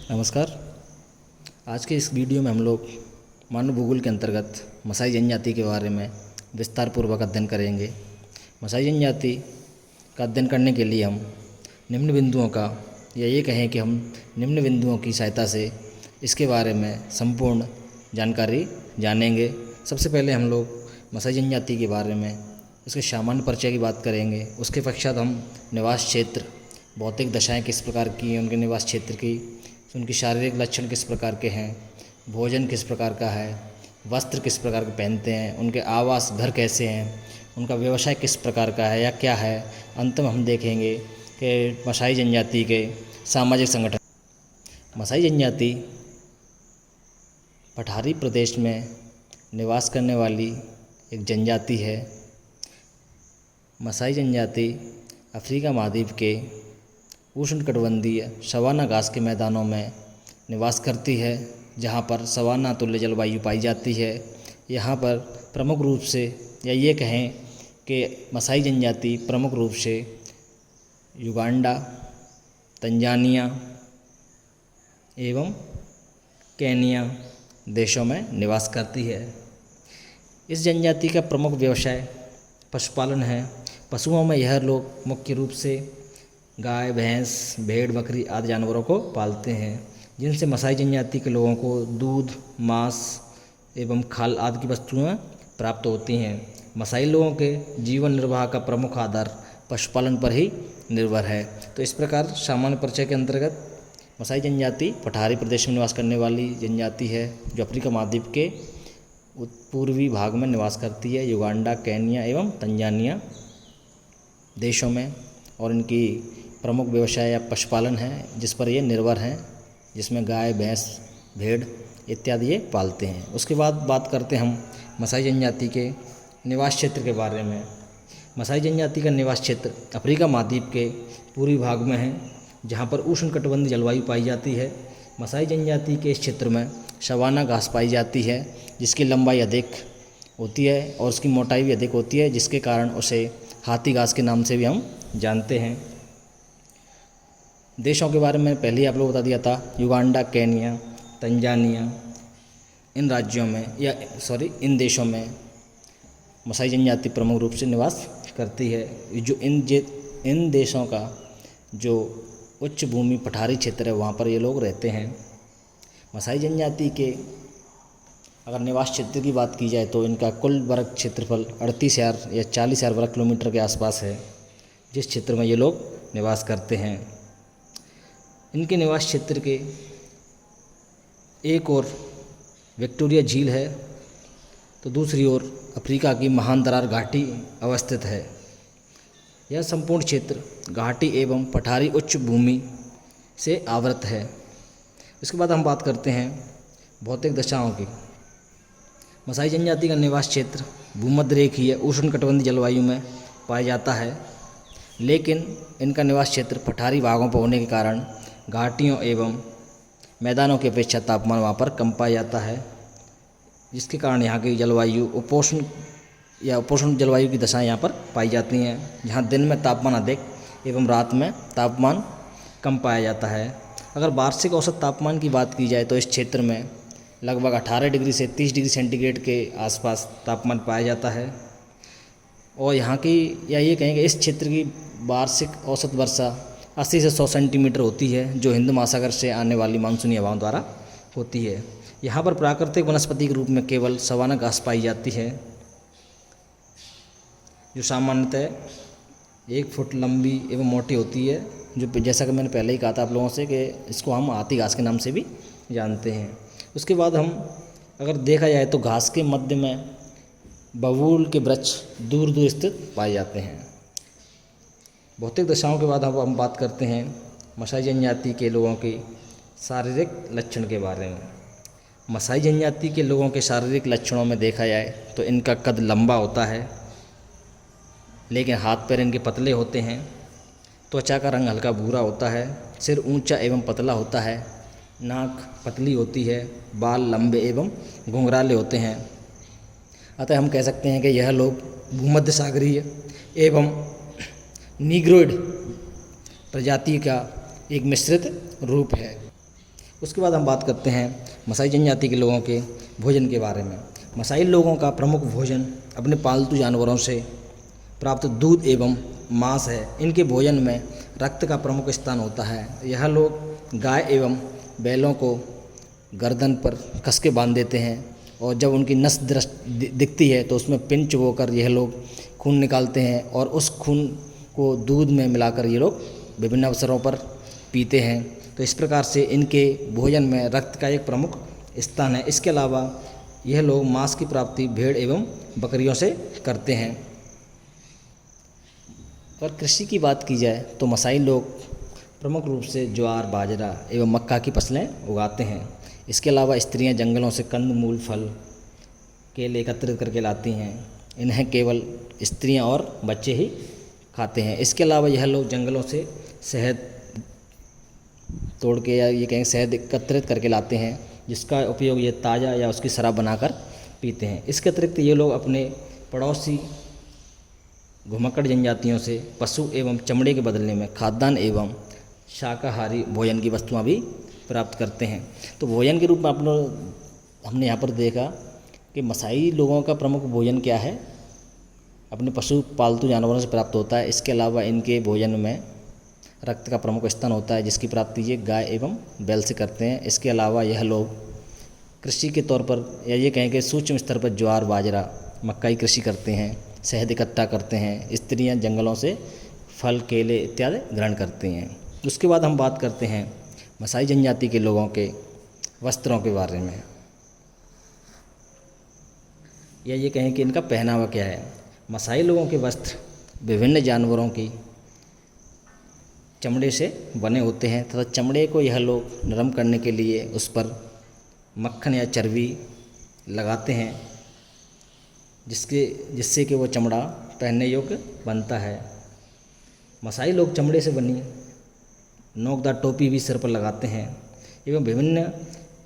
नमस्कार। आज के इस वीडियो में हम लोग मानव भूगोल के अंतर्गत मसाई जनजाति के बारे में विस्तार पूर्वक अध्ययन करेंगे। मसाई जनजाति का अध्ययन करने के लिए हम निम्न बिंदुओं का या ये कहें कि हम निम्न बिंदुओं की सहायता से इसके बारे में संपूर्ण जानकारी जानेंगे। सबसे पहले हम लोग मसाई जनजाति के बारे में इसके सामान्य परिचय की बात करेंगे। उसके पश्चात हम निवास क्षेत्र, भौतिक दशाएं किस प्रकार की हैं, उनके निवास क्षेत्र की, उनकी शारीरिक लक्षण किस प्रकार के हैं, भोजन किस प्रकार का है, वस्त्र किस प्रकार के पहनते हैं, उनके आवास घर कैसे हैं, उनका व्यवसाय किस प्रकार का है या क्या है। अंत में हम देखेंगे कि मसाई जनजाति के सामाजिक संगठन। मसाई जनजाति पठारी प्रदेश में निवास करने वाली एक जनजाति है। मसाई जनजाति अफ्रीका महाद्वीप के उष्णकटिबंधीय सवाना घास के मैदानों में निवास करती है, जहाँ पर सवाना तुल्य जलवायु पाई जाती है। यहाँ पर प्रमुख रूप से या ये कहें कि मसाई जनजाति प्रमुख रूप से युगांडा, तंजानिया एवं केनिया देशों में निवास करती है। इस जनजाति का प्रमुख व्यवसाय पशुपालन है। पशुओं में यह लोग मुख्य रूप से गाय, भैंस, भेड़, बकरी आदि जानवरों को पालते हैं, जिनसे मसाई जनजाति के लोगों को दूध, मांस एवं खाल आदि की वस्तुएं प्राप्त होती हैं। मसाई लोगों के जीवन निर्वाह का प्रमुख आधार पशुपालन पर ही निर्भर है। तो इस प्रकार सामान्य परिचय के अंतर्गत मसाई जनजाति पठारी प्रदेश में निवास करने वाली जनजाति है, जो अफ्रीका महाद्वीप के पूर्वी भाग में निवास करती है, युगांडा, केनिया एवं तंजानिया देशों में। और इनकी प्रमुख व्यवसाय या पशुपालन है, जिस पर ये निर्भर हैं, जिसमें गाय, भैंस, भेड़ इत्यादि ये पालते हैं। उसके बाद बात करते हैं हम मसाई जनजाति के निवास क्षेत्र के बारे में। मसाई जनजाति का निवास क्षेत्र अफ्रीका महाद्वीप के पूर्वी भाग में है, जहाँ पर उष्णकटिबंधीय जलवायु पाई जाती है। मसाई जनजाति के इस क्षेत्र में सवाना घास पाई जाती है, जिसकी लंबाई अधिक होती है और उसकी मोटाई भी अधिक होती है, जिसके कारण उसे हाथी घास के नाम से भी हम जानते हैं। देशों के बारे में पहले ही आप लोग बता दिया था। युगांडा, केनिया, तंजानिया इन राज्यों में इन देशों में मसाई जनजाति प्रमुख रूप से निवास करती है। जो इन देशों का जो उच्च भूमि पठारी क्षेत्र है, वहाँ पर ये लोग रहते हैं। मसाई जनजाति के अगर निवास क्षेत्र की बात की जाए तो इनका कुल वर्ग क्षेत्रफल 38,000 या 40,000 वर्ग किलोमीटर के आसपास है, जिस क्षेत्र में ये लोग निवास करते हैं। इनके निवास क्षेत्र के एक ओर विक्टोरिया झील है, तो दूसरी ओर अफ्रीका की महान दरार घाटी अवस्थित है। यह संपूर्ण क्षेत्र घाटी एवं पठारी उच्च भूमि से आवृत है। इसके बाद हम बात करते हैं भौतिक दशाओं की। मसाई जनजाति का निवास क्षेत्र भूमध्य रेखीय उष्णकटिबंधीय जलवायु में पाया जाता है, लेकिन इनका निवास क्षेत्र पठारी भागों पर होने के कारण घाटियों एवं मैदानों की अपेक्षा तापमान वहाँ पर कम पाया जाता है, जिसके कारण यहाँ की जलवायु उपोष्ण जलवायु की दशाएं यहाँ पर पाई जाती हैं, जहाँ दिन में तापमान अधिक एवं रात में तापमान कम पाया जाता है। अगर वार्षिक औसत तापमान की बात की जाए तो इस क्षेत्र में लगभग 18 डिग्री से 30 डिग्री सेंटीग्रेड के आसपास तापमान पाया जाता है। और यहाँ की या ये कहेंगे इस क्षेत्र की वार्षिक औसत वर्षा 80 से 100 सेंटीमीटर होती है, जो हिंद महासागर से आने वाली मानसूनी हवाओं द्वारा होती है। यहाँ पर प्राकृतिक वनस्पति के रूप में केवल सवाना घास पाई जाती है, जो सामान्यतः 1 फुट लंबी एवं मोटी होती है, जो जैसा कि मैंने पहले ही कहा था आप लोगों से कि इसको हम हाथी घास के नाम से भी जानते हैं। उसके बाद हम अगर देखा जाए तो घास के मध्य में बबूल के वृक्ष दूर दूर स्थित पाए जाते हैं। भौतिक दशाओं के बाद अब हम बात करते हैं मसाई जनजाति के लोगों की शारीरिक लक्षण के बारे में। मसाई जनजाति के लोगों के शारीरिक लक्षणों में देखा जाए तो इनका कद लंबा होता है, लेकिन हाथ पैर इनके पतले होते हैं। त्वचा का रंग हल्का भूरा होता है। सिर ऊंचा एवं पतला होता है। नाक पतली होती है। बाल लंबे एवं घुंघराले होते हैं। अतः हम कह सकते हैं कि यह लोग भूमध्य सागरीय एवं नीग्रोइड प्रजाति का एक मिश्रित रूप है। उसके बाद हम बात करते हैं मसाई जनजाति के लोगों के भोजन के बारे में। मसाई लोगों का प्रमुख भोजन अपने पालतू जानवरों से प्राप्त दूध एवं मांस है। इनके भोजन में रक्त का प्रमुख स्थान होता है। यह लोग गाय एवं बैलों को गर्दन पर कस के बांध देते हैं और जब उनकी नस दिखती है तो उसमें पिन चुभोकर यह लोग खून निकालते हैं और उस खून को दूध में मिलाकर ये लोग विभिन्न अवसरों पर पीते हैं। तो इस प्रकार से इनके भोजन में रक्त का एक प्रमुख स्थान है। इसके अलावा यह लोग मांस की प्राप्ति भेड़ एवं बकरियों से करते हैं। और कृषि की बात की जाए तो मसाई लोग प्रमुख रूप से ज्वार, बाजरा एवं मक्का की फसलें उगाते हैं। इसके अलावा स्त्रियां जंगलों से कंद, मूल, फल, केले एकत्रित करके लाती हैं। इन्हें केवल स्त्रियां और बच्चे ही खाते हैं। इसके अलावा यह लोग जंगलों से शहद तोड़ के या ये कहें शहद एकत्रित करके लाते हैं, जिसका उपयोग ये ताज़ा या उसकी शराब बनाकर पीते हैं। इसके अतिरिक्त ये लोग अपने पड़ोसी घुमक्कड़ जनजातियों से पशु एवं चमड़े के बदले में खाद्यान्न एवं शाकाहारी भोजन की वस्तुएं भी प्राप्त करते हैं। तो भोजन के रूप में हमने यहाँ पर देखा कि मसाई लोगों का प्रमुख भोजन क्या है, अपने पशु पालतू जानवरों से प्राप्त होता है। इसके अलावा इनके भोजन में रक्त का प्रमुख स्थान होता है, जिसकी प्राप्ति ये गाय एवं बैल से करते हैं। इसके अलावा यह लोग कृषि के तौर पर या ये कहें कि सूक्ष्म स्तर पर ज्वार, बाजरा, मक्का की कृषि करते हैं, शहद इकट्ठा करते हैं। स्त्रियां जंगलों से फल, केले इत्यादि ग्रहण करती हैं। उसके बाद हम बात करते हैं मसाई जनजाति के लोगों के वस्त्रों के बारे में, या ये कहें कि इनका पहनावा क्या है। मसाई लोगों के वस्त्र विभिन्न जानवरों की चमड़े से बने होते हैं तथा चमड़े को यह लोग नरम करने के लिए उस पर मक्खन या चर्बी लगाते हैं, जिससे कि वो चमड़ा पहनने योग्य बनता है। मसाई लोग चमड़े से बनी नोकदार टोपी भी सिर पर लगाते हैं एवं विभिन्न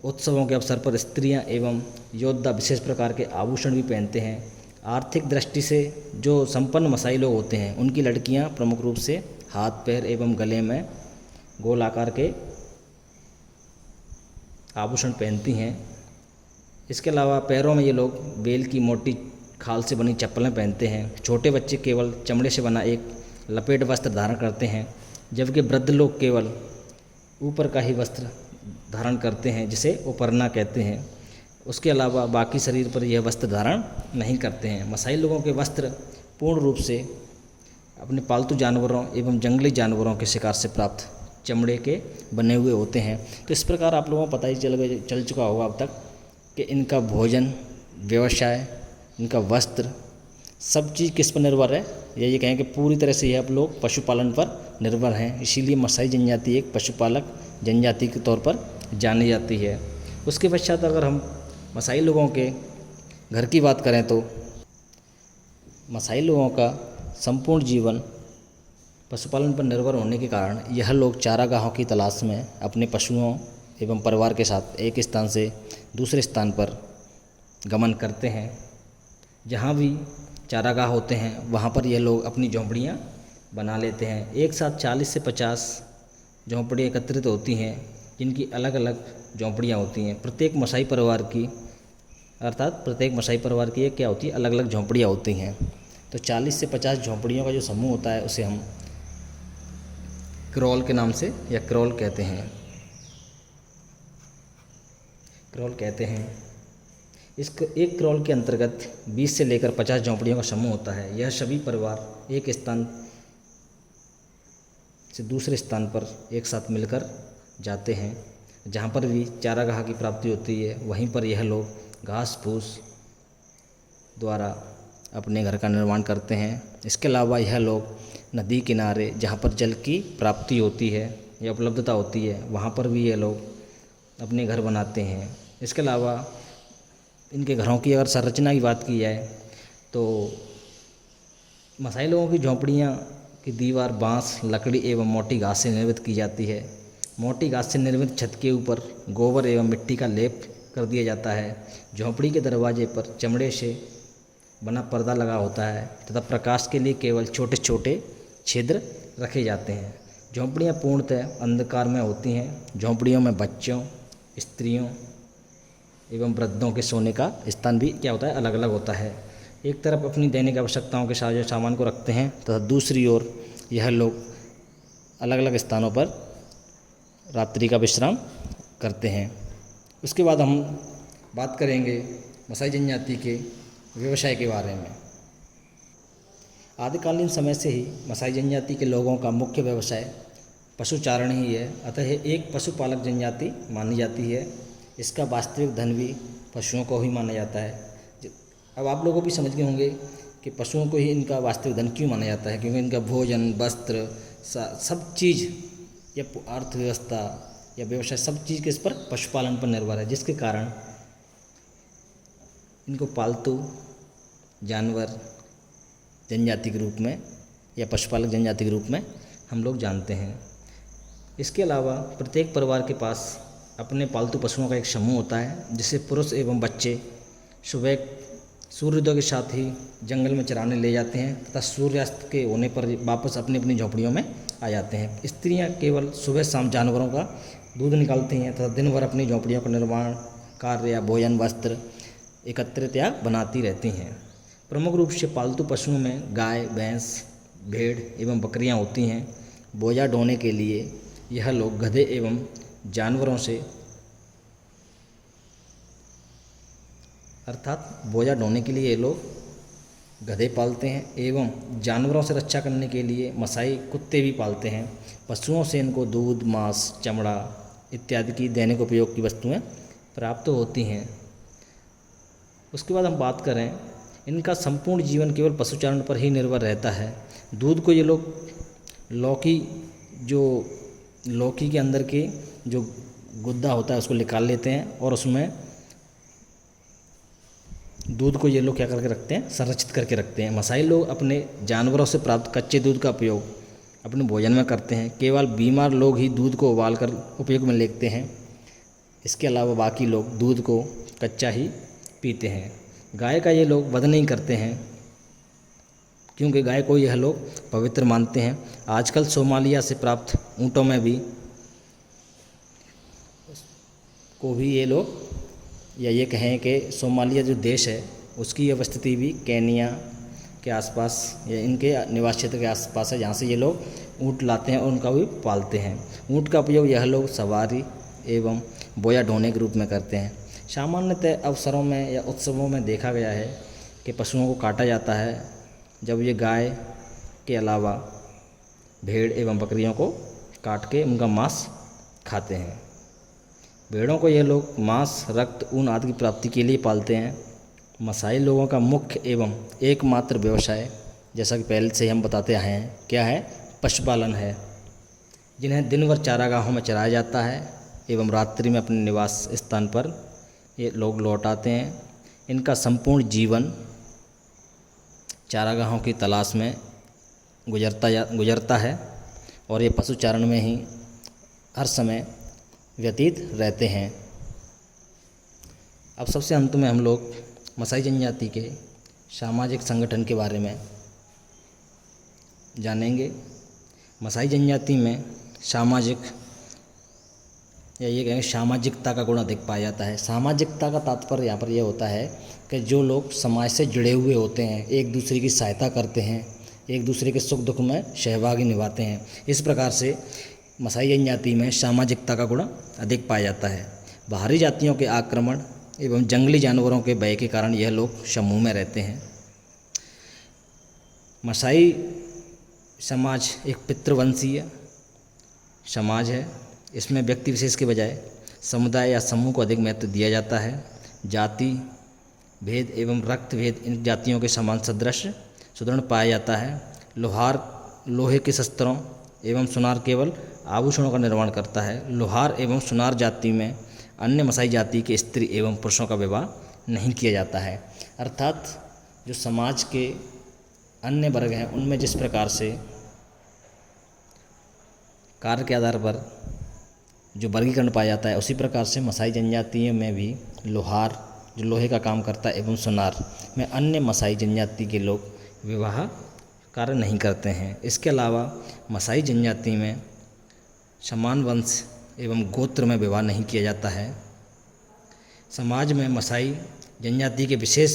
उत्सवों के अवसर पर स्त्रियां एवं योद्धा विशेष प्रकार के आभूषण भी पहनते हैं। आर्थिक दृष्टि से जो संपन्न मसाई लोग होते हैं उनकी लड़कियां प्रमुख रूप से हाथ, पैर एवं गले में गोल आकार के आभूषण पहनती हैं। इसके अलावा पैरों में ये लोग बेल की मोटी खाल से बनी चप्पलें पहनते हैं। छोटे बच्चे केवल चमड़े से बना एक लपेट वस्त्र धारण करते हैं, जबकि वृद्ध लोग केवल ऊपर का ही वस्त्र धारण करते हैं, जिसे उपरना कहते हैं। उसके अलावा बाकी शरीर पर यह वस्त्र धारण नहीं करते हैं। मसाई लोगों के वस्त्र पूर्ण रूप से अपने पालतू जानवरों एवं जंगली जानवरों के शिकार से प्राप्त चमड़े के बने हुए होते हैं। तो इस प्रकार आप लोगों को पता ही चल चुका होगा अब तक कि इनका भोजन, व्यवसाय, इनका वस्त्र, सब चीज़ किस पर निर्भर है। या ये कहें कि पूरी तरह से यह आप लोग पशुपालन पर निर्भर हैं। इसीलिए मसाई जनजाति एक पशुपालक जनजाति के तौर पर जानी जाती है। उसके पश्चात अगर हम मसाई लोगों के घर की बात करें तो मसाई लोगों का संपूर्ण जीवन पशुपालन पर निर्भर होने के कारण यह लोग चारागाहों की तलाश में अपने पशुओं एवं परिवार के साथ एक स्थान से दूसरे स्थान पर गमन करते हैं। जहाँ भी चारागाह होते हैं वहाँ पर यह लोग अपनी झोंपड़ियाँ बना लेते हैं। एक साथ 40 से 50 झोंपड़ियाँ एकत्रित होती हैं, जिनकी अलग अलग झोंपड़ियाँ होती हैं। प्रत्येक मसाई परिवार की एक क्या होती है, अलग अलग झोंपड़ियाँ होती हैं। तो 40 से 50 झोंपड़ियों का जो समूह होता है उसे हम क्रॉल के नाम से या क्रॉल कहते हैं। इस एक क्रॉल के अंतर्गत 20 से लेकर 50 झोंपड़ियों का समूह होता है। यह सभी परिवार एक स्थान से दूसरे स्थान पर एक साथ मिलकर जाते हैं। जहाँ पर भी चारागाह की प्राप्ति होती है वहीं पर यह लोग घास फूस द्वारा अपने घर का निर्माण करते हैं। इसके अलावा यह लोग नदी किनारे जहाँ पर जल की प्राप्ति होती है या उपलब्धता होती है वहाँ पर भी ये लोग अपने घर बनाते हैं। इसके अलावा इनके घरों की अगर संरचना की बात की जाए तो मसाई लोगों की झोंपड़ियाँ की दीवार बांस, लकड़ी एवं मोटी घास से निर्मित की जाती है। मोटी घास से निर्मित छत के ऊपर गोबर एवं मिट्टी का लेप कर दिया जाता है। झोंपड़ी के दरवाजे पर चमड़े से बना पर्दा लगा होता है तथा प्रकाश के लिए केवल छोटे छोटे छिद्र रखे जाते हैं। झोंपड़ियाँ पूर्णतः अंधकार में होती हैं। झोंपड़ियों में बच्चों स्त्रियों एवं वृद्धों के सोने का स्थान भी क्या होता है, अलग अलग होता है। एक तरफ अपनी दैनिक आवश्यकताओं के साजो सामान को रखते हैं तथा दूसरी ओर यह लोग अलग अलग स्थानों पर रात्रि का विश्राम करते हैं। उसके बाद हम बात करेंगे मसाई जनजाति के व्यवसाय के बारे में। आदिकालीन समय से ही मसाई जनजाति के लोगों का मुख्य व्यवसाय पशुचारण ही है, अतः एक पशुपालक जनजाति मानी जाती है। इसका वास्तविक धन भी पशुओं को ही माना जाता है। अब आप लोगों भी समझ गए होंगे कि पशुओं को ही इनका वास्तविक धन क्यों माना जाता है, क्योंकि इनका भोजन, वस्त्र, सब चीज़ या अर्थव्यवस्था या व्यवसाय सब चीज़ किस पर, पशुपालन पर निर्भर है, जिसके कारण इनको पालतू जानवर जनजाति के रूप में या पशुपालक जनजाति के रूप में हम लोग जानते हैं। इसके अलावा प्रत्येक परिवार के पास अपने पालतू पशुओं का एक समूह होता है, जिसे पुरुष एवं बच्चे सुबह सूर्योदय के साथ ही जंगल में चराने ले जाते हैं तथा सूर्यास्त के होने पर वापस अपनी अपनी झोंपड़ियों में आ जाते हैं। स्त्रियां केवल सुबह शाम जानवरों का दूध निकालती हैं तथा दिन भर अपनी झोंपड़ियों का निर्माण कार्य या भोजन, वस्त्र एकत्रित या बनाती रहती हैं। प्रमुख रूप से पालतू पशुओं में गाय, भैंस, भेड़ एवं बकरियां होती हैं। बोझा ढोने के लिए यह लोग गधे एवं जानवरों से अर्थात बोझा ढोने के लिए ये लोग गधे पालते हैं एवं जानवरों से रक्षा करने के लिए मसाई कुत्ते भी पालते हैं। पशुओं से इनको दूध, मांस, चमड़ा इत्यादि की दैनिक उपयोग की वस्तुएं प्राप्त होती हैं। उसके बाद हम बात करें, इनका संपूर्ण जीवन केवल पशुचारण पर ही निर्भर रहता है। दूध को ये लोग लौकी के अंदर के जो गुद्दा होता है उसको निकाल लेते हैं और उसमें दूध को ये लोग क्या करके रखते हैं, संरक्षित करके रखते हैं। मसाई लोग अपने जानवरों से प्राप्त कच्चे दूध का उपयोग अपने भोजन में करते हैं। केवल बीमार लोग ही दूध को उबाल कर उपयोग में लेते हैं। इसके अलावा बाकी लोग दूध को कच्चा ही पीते हैं। गाय का ये लोग वध नहीं करते हैं, क्योंकि गाय को यह लोग पवित्र मानते हैं। आजकल सोमालिया से प्राप्त ऊँटों में भी ये लोग या ये कहें कि सोमालिया जो देश है उसकी अवस्थिति भी केनिया के आसपास या इनके निवास क्षेत्र के आसपास है, जहाँ से ये लोग ऊँट लाते हैं और उनका भी पालते हैं। ऊँट का उपयोग यह लोग सवारी एवं बोझा ढोने के रूप में करते हैं। सामान्यतः अवसरों में या उत्सवों में देखा गया है कि पशुओं को काटा जाता है, जब ये गाय के अलावा भेड़ एवं बकरियों को काट के उनका मांस खाते हैं। भेड़ों को ये लोग मांस, रक्त, ऊन आदि की प्राप्ति के लिए पालते हैं। मसाई लोगों का मुख्य एवं एकमात्र व्यवसाय, जैसा कि पहले से हम बताते आए हैं, क्या है, पशुपालन है, जिन्हें दिन भर चारागाहों में चराया जाता है एवं रात्रि में अपने निवास स्थान पर ये लोग लौट आते हैं। इनका संपूर्ण जीवन चारागाहों की तलाश में गुजरता है और ये पशुचारण में ही हर समय व्यतीत रहते हैं। अब सबसे अंत में हम लोग मसाई जनजाति के सामाजिक संगठन के बारे में जानेंगे। मसाई जनजाति में सामाजिकता का गुण अधिक पाया जाता है। सामाजिकता का तात्पर्य यहाँ पर यह होता है कि जो लोग समाज से जुड़े हुए होते हैं, एक दूसरे की सहायता करते हैं, एक दूसरे के सुख दुख में सहभागी निभाते हैं। इस प्रकार से मसाई जनजाति में सामाजिकता का गुण अधिक पाया जाता है। बाहरी जातियों के आक्रमण एवं जंगली जानवरों के भय के कारण यह लोग समूह में रहते हैं। मसाई समाज एक पितृवंशीय समाज है। इसमें व्यक्ति विशेष के बजाय समुदाय या समूह को अधिक महत्व दिया जाता है। जाति भेद एवं रक्त भेद इन जातियों के समान सुदृढ़ पाया जाता है। लोहे के शस्त्रों एवं सुनार केवल आभूषणों का निर्माण करता है। लोहार एवं सुनार जाति में अन्य मसाई जाति के स्त्री एवं पुरुषों का विवाह नहीं किया जाता है। अर्थात जो समाज के अन्य वर्ग हैं उनमें जिस प्रकार से कार्य के आधार पर जो वर्गीकरण पाया जाता है, उसी प्रकार से मसाई जनजातियों में भी लोहार जो लोहे का काम करता है एवं सुनार में अन्य मसाई जनजाति के लोग विवाह कार्य नहीं करते हैं। इसके अलावा मसाई जनजाति में समान वंश एवं गोत्र में विवाह नहीं किया जाता है। समाज में मसाई जनजाति के विशेष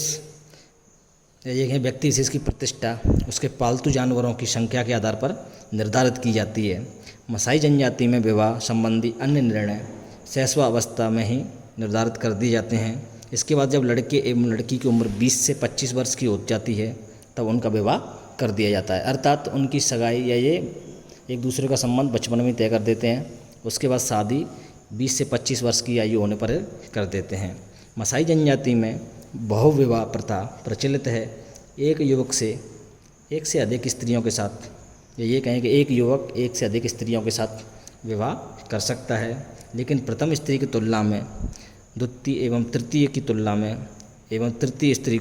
एक व्यक्ति विशेष की प्रतिष्ठा उसके पालतू जानवरों की संख्या के आधार पर निर्धारित की जाती है। मसाई जनजाति में विवाह संबंधी अन्य निर्णय शैशवावस्था में ही निर्धारित कर दिए जाते हैं। इसके बाद जब लड़के एवं लड़की की उम्र 20 से 25 वर्ष की हो जाती है तब उनका विवाह कर दिया जाता है, अर्थात उनकी सगाई या ये एक दूसरे का संबंध बचपन में तय कर देते हैं। उसके बाद शादी 20 से 25 वर्ष की आयु होने पर कर देते हैं। मसाई जनजाति में बहुविवाह प्रथा प्रचलित है। एक युवक से एक से अधिक स्त्रियों के साथ, या ये कहें कि एक युवक एक से अधिक स्त्रियों के साथ विवाह कर सकता है, लेकिन प्रथम स्त्री की तुलना में द्वितीय एवं तृतीय की तुलना में एवं तृतीय स्त्री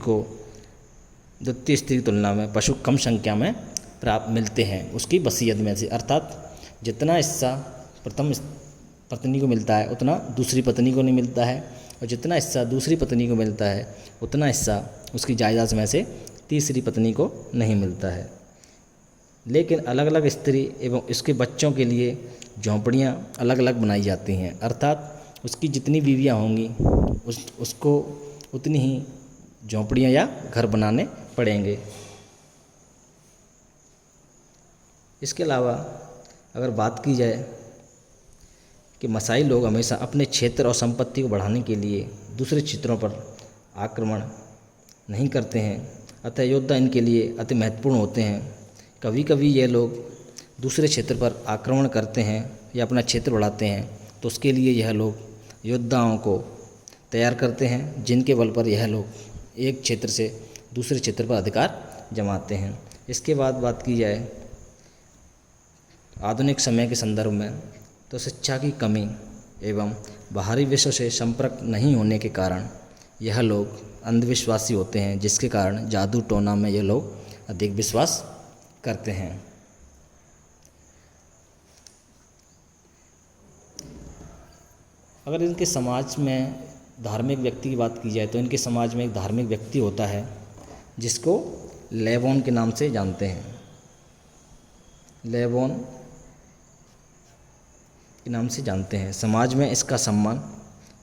की तुलना में पशु कम संख्या में प्राप्त मिलते हैं उसकी वसीयत में से, अर्थात जितना हिस्सा प्रथम पत्नी को मिलता है उतना दूसरी पत्नी को नहीं मिलता है, और जितना हिस्सा दूसरी पत्नी को मिलता है उतना हिस्सा उसकी जायदाद में से तीसरी पत्नी को नहीं मिलता है। लेकिन अलग अलग स्त्री एवं उसके बच्चों के लिए झोंपड़ियाँ अलग अलग बनाई जाती हैं, अर्थात उसकी जितनी बीवियाँ होंगी उसको उतनी ही झोंपड़ियाँ या घर बनाने पड़ेंगे। इसके अलावा अगर बात की जाए कि मसाई लोग हमेशा अपने क्षेत्र और संपत्ति को बढ़ाने के लिए दूसरे क्षेत्रों पर आक्रमण नहीं करते हैं, अतः योद्धा इनके लिए अति महत्वपूर्ण होते हैं। कभी कभी ये लोग दूसरे क्षेत्र पर आक्रमण करते हैं या अपना क्षेत्र बढ़ाते हैं, तो उसके लिए यह लोग योद्धाओं को तैयार करते हैं, जिनके बल पर यह लोग एक क्षेत्र से दूसरे क्षेत्र पर अधिकार जमाते हैं। इसके बाद बात की जाए आधुनिक समय के संदर्भ में, तो शिक्षा की कमी एवं बाहरी विश्व से संपर्क नहीं होने के कारण यह लोग अंधविश्वासी होते हैं, जिसके कारण जादू टोना में यह लोग अधिक विश्वास करते हैं। अगर इनके समाज में धार्मिक व्यक्ति की बात की जाए तो इनके समाज में एक धार्मिक व्यक्ति होता है जिसको लेबोन के नाम से जानते हैं। लेबोन के नाम से जानते हैं। समाज में इसका सम्मान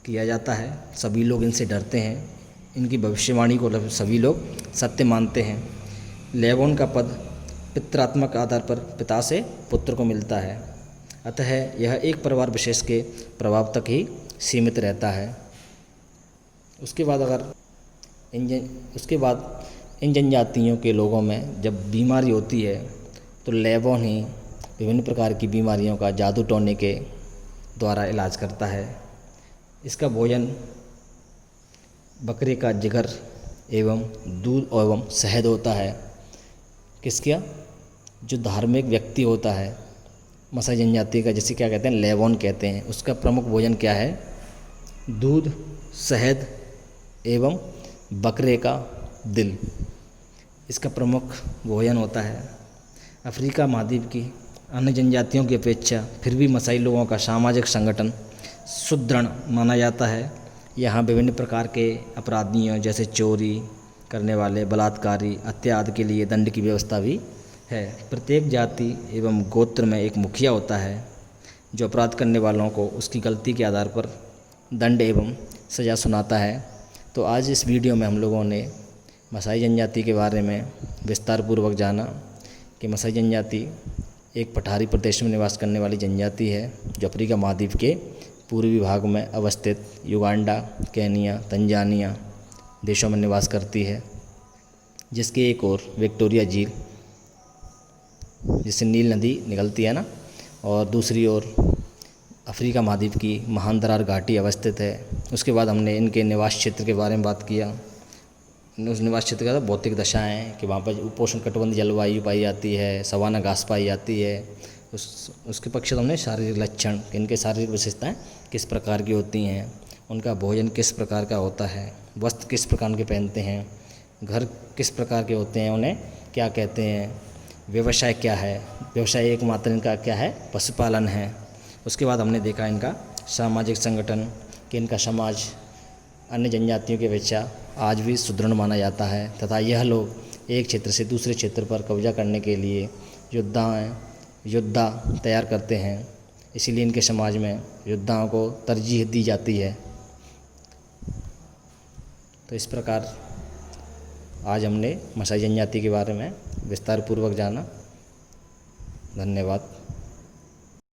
किया जाता है, सभी लोग इनसे डरते हैं, इनकी भविष्यवाणी को सभी लोग सत्य मानते हैं। लेबोन का पद पितृत्मक आधार पर पिता से पुत्र को मिलता है, अतः यह एक परिवार विशेष के प्रभाव तक ही सीमित रहता है। उसके बाद इन जनजातियों के लोगों में जब बीमारी होती है तो लेबोन ही विभिन्न प्रकार की बीमारियों का जादू टोने के द्वारा इलाज करता है। इसका भोजन बकरे का जिगर एवं दूध एवं शहद होता है। किसका? जो धार्मिक व्यक्ति होता है मसाई जनजाति का, जिसे क्या कहते हैं, लेबोन कहते हैं, उसका प्रमुख भोजन क्या है? दूध, शहद एवं बकरे का दिल, इसका प्रमुख भोजन होता है। अफ्रीका महाद्वीप की अन्य जनजातियों की अपेक्षा फिर भी मसाई लोगों का सामाजिक संगठन सुदृढ़ माना जाता है। यहाँ विभिन्न प्रकार के अपराधियों जैसे चोरी करने वाले, बलात्कारी, हत्या आदि के लिए दंड की व्यवस्था भी है। प्रत्येक जाति एवं गोत्र में एक मुखिया होता है जो अपराध करने वालों को उसकी गलती के आधार पर दंड एवं सज़ा सुनाता है। तो आज इस वीडियो में हम लोगों ने मसाई जनजाति के बारे में विस्तार पूर्वक जाना कि मसाई जनजाति एक पठारी प्रदेश में निवास करने वाली जनजाति है जो अफ्रीका महाद्वीप के पूर्वी भाग में अवस्थित युगांडा, केनिया, तंजानिया देशों में निवास करती है, जिसके एक ओर विक्टोरिया झील जिससे नील नदी निकलती है ना, और दूसरी ओर अफ्रीका महाद्वीप की महान दरार घाटी अवस्थित है। उसके बाद हमने इनके निवास क्षेत्र के बारे में बात किया। उस निवास क्षेत्र का भौतिक दशाएँ कि वहाँ पर उपोष्ण कटिबंधीय जलवायु पाई जाती है, सवाना घास पाई जाती है। उसके पश्चात हमने शारीरिक लक्षण, इनके शारीरिक विशेषताएँ किस प्रकार की होती हैं, उनका भोजन किस प्रकार का होता है, वस्त्र किस प्रकार के पहनते हैं, घर किस प्रकार के होते हैं, उन्हें क्या कहते हैं, व्यवसाय क्या है, व्यवसाय एकमात्र इनका क्या है, पशुपालन है। उसके बाद हमने देखा इनका सामाजिक संगठन कि इनका समाज अन्य जनजातियों की अपेक्षा आज भी सुदृढ़ माना जाता है तथा यह लोग एक क्षेत्र से दूसरे क्षेत्र पर कब्जा करने के लिए योद्धा तैयार करते हैं। इसीलिए इनके समाज में योद्धाओं को तरजीह दी जाती है। तो इस प्रकार आज हमने मसाई जनजाति के बारे में विस्तार पूर्वक जाना। धन्यवाद।